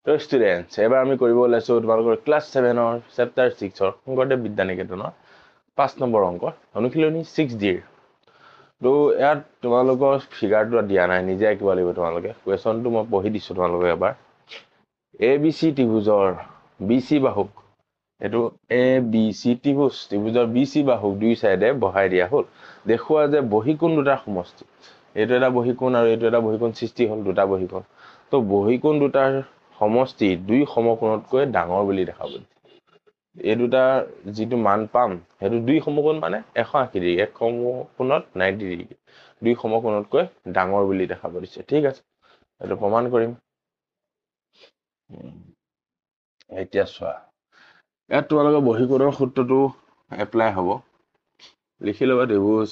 তো ষ্টুডেণ্টছ এবাৰ আমি কৰিব ওলাইছোঁ তোমালোকৰ ক্লাছ 7ৰ চেপ্টাৰ 6ৰ শংকৰদেৱ বিদ্যানিকেতনৰ 5 নম্বৰ অংক অনুশীলনী 6D তো ইয়াত তোমালোকৰ ফিগাৰটো দিয়া নাই নিজে আঁকিব লাগিব তোমালোকে কুৱেশ্যনটো মই পঢ়ি দিছোঁ তোমালোকে এবাৰ ABC ত্ৰিভুজৰ BC বাহুক এটো ABC ত্ৰিভুজৰ BC বাহুক দুই সাইডে বহাই দিয়া হ'ল দেখুৱা যে বহিকোণ দুটাৰ সমষ্টি এটো এটা বহিকোণ আৰু এটো এটা বহিকোণ সৃষ্টি হ'ল দুটা বহিকোণ তো বহিকোণ দুটাৰ সমষ্টি দুই সমকোণতকৈ ডাঙৰ বুলি দেখাব এই দুটা যেটো মান পাম হেতু দুই সমকোণ মানে 180 ডিগ্ৰী এক সমকোণত 90 ডিগ্ৰী দুই সমকোণতকৈ ডাঙৰ বুলি দেখাব দিছে ঠিক আছে এটো প্ৰমাণ কৰিম এতিয়া চোৱা ইয়াত তোমালোকৰ বহিকোণৰ সূত্ৰটো এপ্লাই হ'ব লিখি লবা ত্ৰিভুজ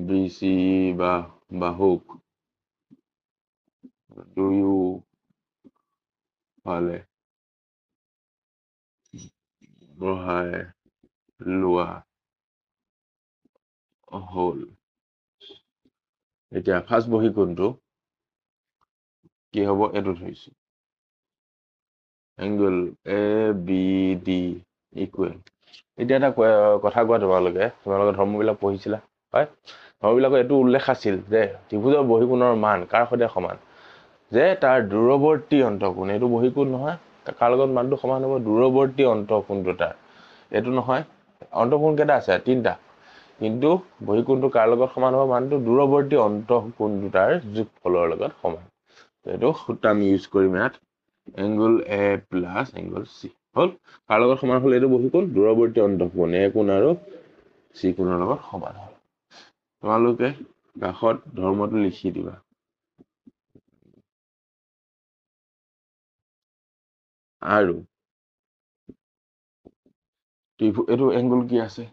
BC বা বাহুক দুয়ো ফালে বহাই লোৱা হ'ল এতিয়া ফাৰ্স্ট বহিকোণটো কি হ'ব এটো ধৰিছো এংগল ABD ইকুৱেল এতিয়া এটা কথা কোৱা তোমালোকৰ ধৰ্মবিলাক পঢ়িছিলা হয় ধৰ্মবিলাকৰ এটো উল্লেখ আছিল যে ত্ৰিভুজৰ বহিকোণৰ মান কাৰ সৈতে সমান যে তাৰ দূৰৱৰ্তী অন্তঃকোণ এটো বহিকোণ নহয় কাৰ লগত মানটো সমান হ'ব দূৰৱৰ্তী অন্তঃকোণ দুটাৰ এটো নহয় অন্তঃকোণ কেটা আছে তিনটা কিন্তু বহিকোণটো কাৰ লগত সমান হ'ব মানটো দূৰৱৰ্তী অন্তঃকোণ দুটাৰ যোগফলৰ লগত সমান এটো সূত্ৰ আমি ইউজ কৰিম ইয়াত angle A plus angle C হল কাৰ লগত সমান হল এটো বহিকোণ দূৰৱৰ্তী অন্তঃকোণ A কোণ আৰু C কোণৰ লগত সমান হল তোমালোকে কাষত ধৰ্মটো লিখি দিবা আৰু এটো এংগল কি আছে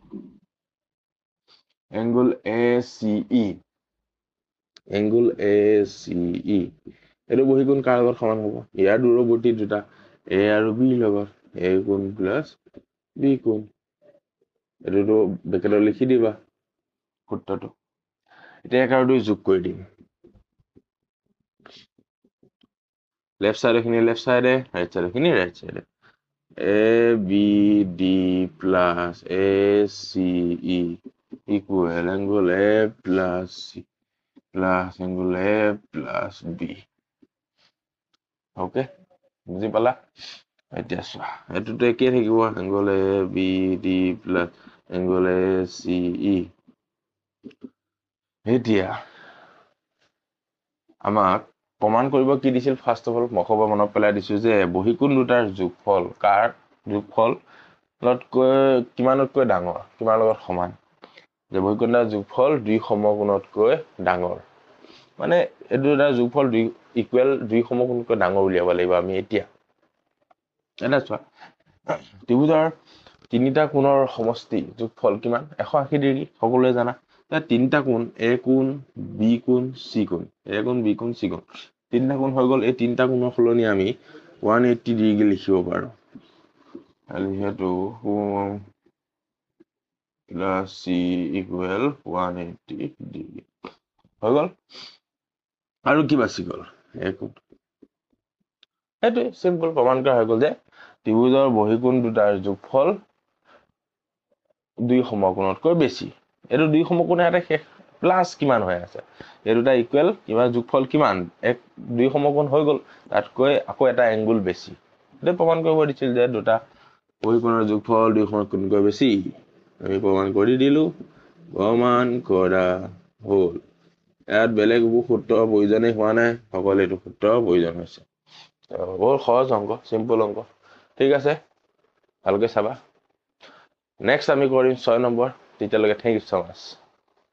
এংগল ACE এংগল ACE এটো বহিকোণ কাৰ লগত সমান হ'ব ইয়াৰ দূৰৱৰ্তী দুটা A আৰু B লগত A কোণ প্লাস B কোণ এটো ব্ৰেকেটত লিখি দিবা সূত্ৰটো এতিয়া এক আৰু দুই যোগ কৰি দিম লেফট সাইডৰ খিনি লেফট সাইডে ৰাইট সাইডৰ খিনি ৰাইট সাইডে ABD plus ACE equal angle A plus C plus angle A plus B okay বুজি পালা এতিয়া চোৱা এটোতে কি থাকিব angle ABD plus angle ACE এতিয়া আমাক প্ৰমাণ কৰিব কি দিছিল ফাৰ্স্ট অফ অল মখবা মনত পেলাই দিছো যে বহিকোণ দুটাৰ যোগফল কাৰ যোগফলতকৈ কিমানতকৈ ডাঙৰ কিমান লগত সমান যে বহিকোণ দুটাৰ যোগফল দুই সমকোণতকৈ ডাঙৰ মানে এটো দুটাৰ যোগফল দুই ইকুৱেল দুই সমকোণতকৈ ডাঙৰ উলিয়াব লাগিব আমি এতিয়া এটা চোৱা ত্ৰিভুজৰ তিনিটা কোণৰ সমষ্টি যোগফল কিমান 180 ডিগ্ৰী সকলোৱে জানা তিনটা কোণ A কোণ B কোণ C কোণ A কোণ B কোণ C কোণ তিনটা কোণ হৈ গল এই তিনটা কোণৰ সলনি আমি 180 ডিগ্ৰী লিখিব পাৰো আৰু হেতু plus C equal 180 ডিগ্ৰী হৈ গল আৰু কি বাছি গল A কোণ এটো সিম্পল প্ৰমাণ কৰা হৈ গল যে ত্ৰিভুজৰ বহিকোণ দুটাৰ যোগফল দুই সমকোণতকৈ বেছি এটো দুই সমকোণ এটা শেষ প্লাস কিমান হৈ আছে এই দুটা ইকুৱেল কিবা যোগফল কিমান এক দুই সমকোণ হৈ গল তাতকৈ আকৌ এটা এংগল বেছি এটো প্ৰমাণ কৰিব দিছিল যে দুটা বহিকোণৰ যোগফল দুই সমকোণতকৈ বেছি আমি প্ৰমাণ কৰি দিলো প্ৰমাণ কৰা হ'ল ইয়াত বেলেগ সূত্ৰ প্ৰয়োজনে হোৱা নাই সকলো এটো সূত্ৰ প্ৰয়োজন হৈছে বহুত সহজ অংক সিম্পল অংক ঠিক আছে ভালকৈ চাবা নেক্সট আমি কৰিম 6 নম্বৰ তেতিয়ালৈকে থ্যাংক ইউ সো মাচ